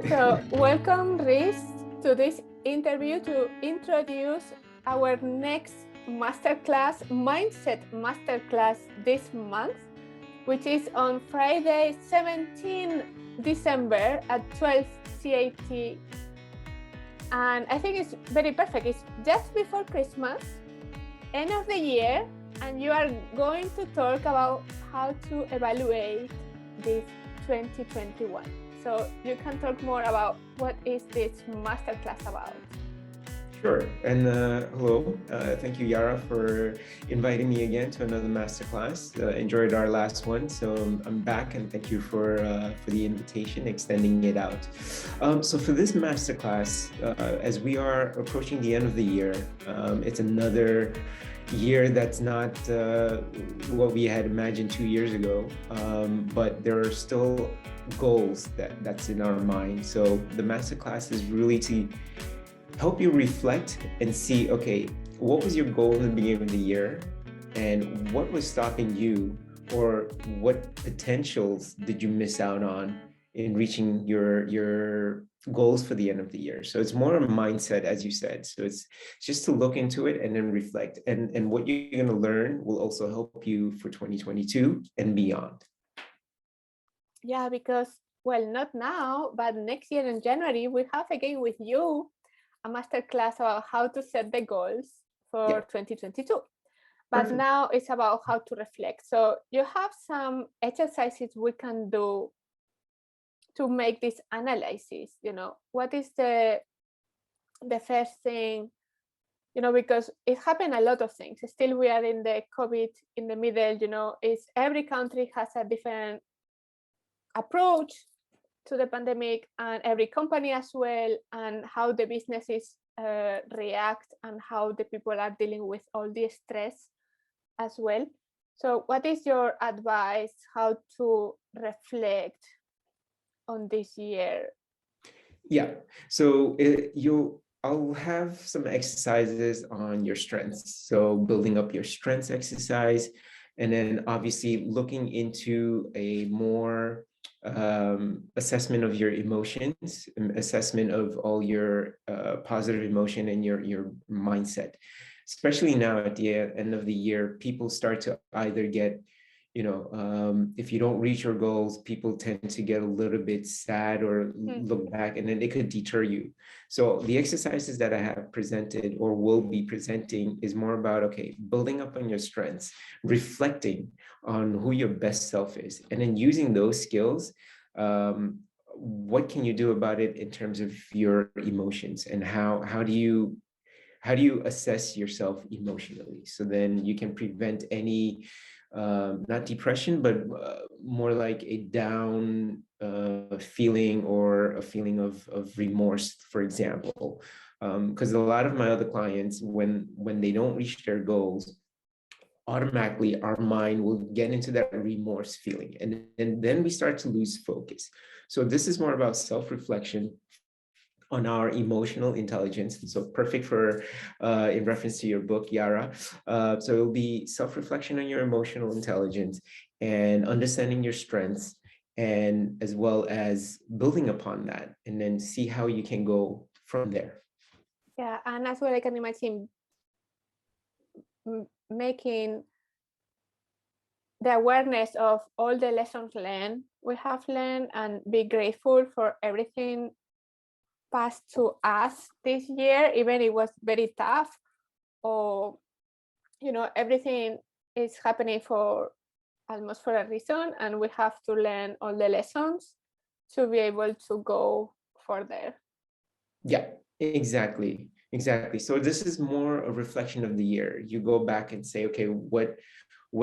So, welcome, Rhys, to this interview to introduce our next masterclass, Mindset Masterclass this month, which is on Friday, 17 December at 12 CAT. And I think it's very perfect. It's just before Christmas, end of the year, and you are going to talk about how to evaluate this 2021. So you can talk more about what is this masterclass about. Sure. And hello. Thank you, Jara, for inviting me again to another masterclass. Enjoyed our last one, so I'm back, and thank you for the invitation, extending it out. So for this masterclass, as we are approaching the end of the year, it's another year that's not what we had imagined 2 years ago, but there are still goals that's in our mind. So the masterclass is really to help you reflect and see, okay, what was your goal in the beginning of the year, and what was stopping you, or what potentials did you miss out on in reaching your goals for the end of the year. So it's more a mindset, as you said. So it's just to look into it and then reflect, and what you're going to learn will also help you for 2022 and beyond. Yeah, because, well, not now, but next year in January, we have again with you a masterclass about how to set the goals for 2022. But Perfect. now it's about how to reflect. So you have some exercises we can do to make this analysis. What is the first thing, because it happened a lot of things. Still, we are in the COVID in the middle, is every country has a different approach to the pandemic, and every company as well, and how the businesses react, and how the people are dealing with all the stress as well. So what is your advice how to reflect on this year? Yeah. So I'll have some exercises on your strengths. So building up your strengths exercise, and then obviously looking into a more assessment of your emotions, assessment of all your positive emotion and your mindset. Especially now at the end of the year, people start to either get, if you don't reach your goals, people tend to get a little bit sad or look back, and then it could deter you. So the exercises that I have presented or will be presenting is more about, okay, building up on your strengths, reflecting on who your best self is, and then using those skills. What can you do about it in terms of your emotions, and how do you assess yourself emotionally, so then you can prevent any not depression, but more like a down feeling, or a feeling of remorse, for example. Because a lot of my other clients, when they don't reach their goals, automatically our mind will get into that remorse feeling, and then we start to lose focus. So this is more about self-reflection on our emotional intelligence. So perfect for in reference to your book, Jara. So it'll be self-reflection on your emotional intelligence and understanding your strengths, and as well as building upon that, and then see how you can go from there. Yeah, and as well, I can imagine making the awareness of all the lessons learned we have learned, and be grateful for everything passed to us this year, even it was very tough, or everything is happening for almost for a reason, and we have to learn all the lessons to be able to go further. Yeah, exactly. So this is more a reflection of the year. You go back and say, okay, what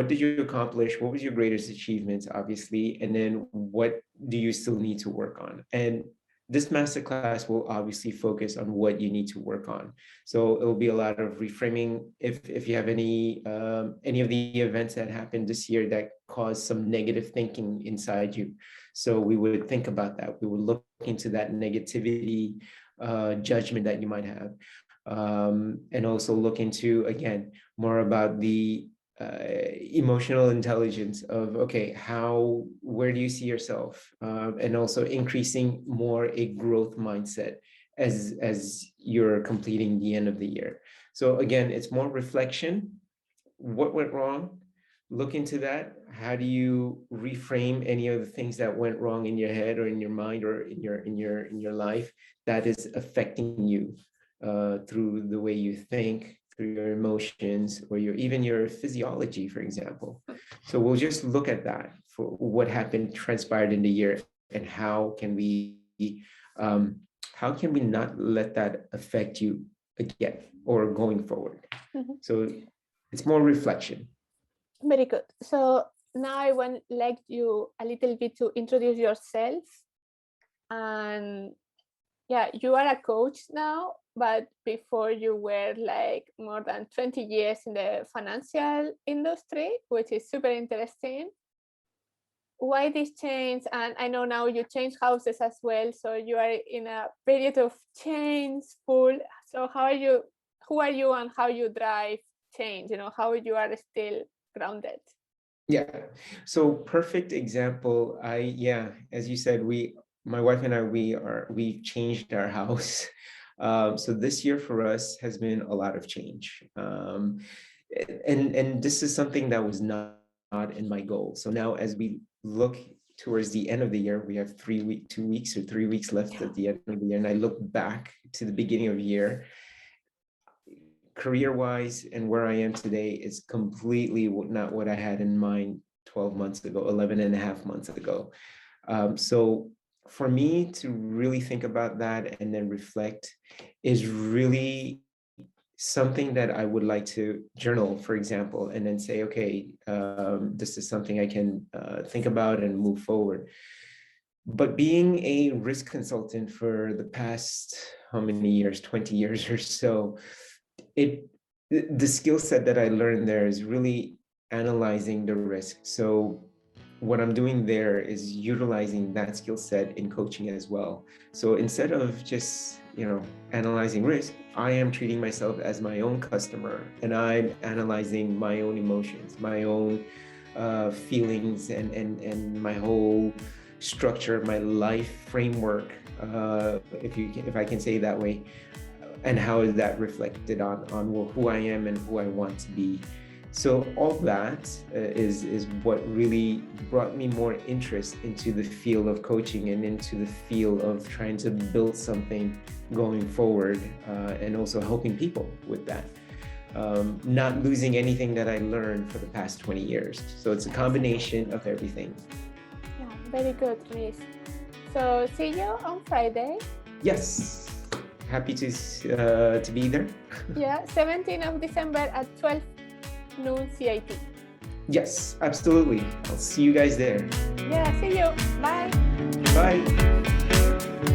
did you accomplish? What was your greatest achievements, obviously? And then what do you still need to work on? And this masterclass will obviously focus on what you need to work on. So it will be a lot of reframing. If you have any of the events that happened this year that caused some negative thinking inside you, so we would think about that. We would look into that negativity, judgment that you might have, and also look into, again, more about the emotional intelligence of, okay, where do you see yourself? And also increasing more a growth mindset as you're completing the end of the year. So again, it's more reflection. What went wrong? Look into that. How do you reframe any of the things that went wrong in your head or in your mind or in your life that is affecting you through the way you think, through your emotions, or even your physiology, for example. So we'll just look at that for what happened, transpired in the year, and how can we not let that affect you again or going forward. So it's more reflection. Very good. So now I want like you a little bit to introduce yourself. And yeah, you are a coach now, but before you were like more than 20 years in the financial industry, which is super interesting. Why this change? And I know now you change houses as well, so you are in a period of change full. So who are you and how you drive change, how you are still grounded? Yeah, so perfect example. As you said, my wife and I, we've changed our house. So this year for us has been a lot of change. And this is something that was not in my goal. So now as we look towards the end of the year, we have 2 weeks or 3 weeks left at the end of the year. And I look back to the beginning of the year, career-wise, and where I am today is completely not what I had in mind 12 months ago, 11 and a half months ago. So for me to really think about that and then reflect is really something that I would like to journal, for example, and then say, okay, this is something I can think about and move forward. But being a risk consultant for the past, how many years, 20 years or so, the skill set that I learned there is really analyzing the risk. So what I'm doing there is utilizing that skill set in coaching as well. So instead of just, analyzing risk, I am treating myself as my own customer, and I'm analyzing my own emotions, my own feelings, and my whole structure, my life framework, if I can say it that way. And how is that reflected on who I am and who I want to be? So all that is what really brought me more interest into the field of coaching and into the field of trying to build something going forward, and also helping people with that. Not losing anything that I learned for the past 20 years. So it's a combination of everything. Yeah, very good, Rhys. So see you on Friday. Yes. Happy to be there. Yeah, 17th of December at 12 noon CIT. Yes, absolutely. I'll see you guys there. Yeah, see you. Bye. Bye.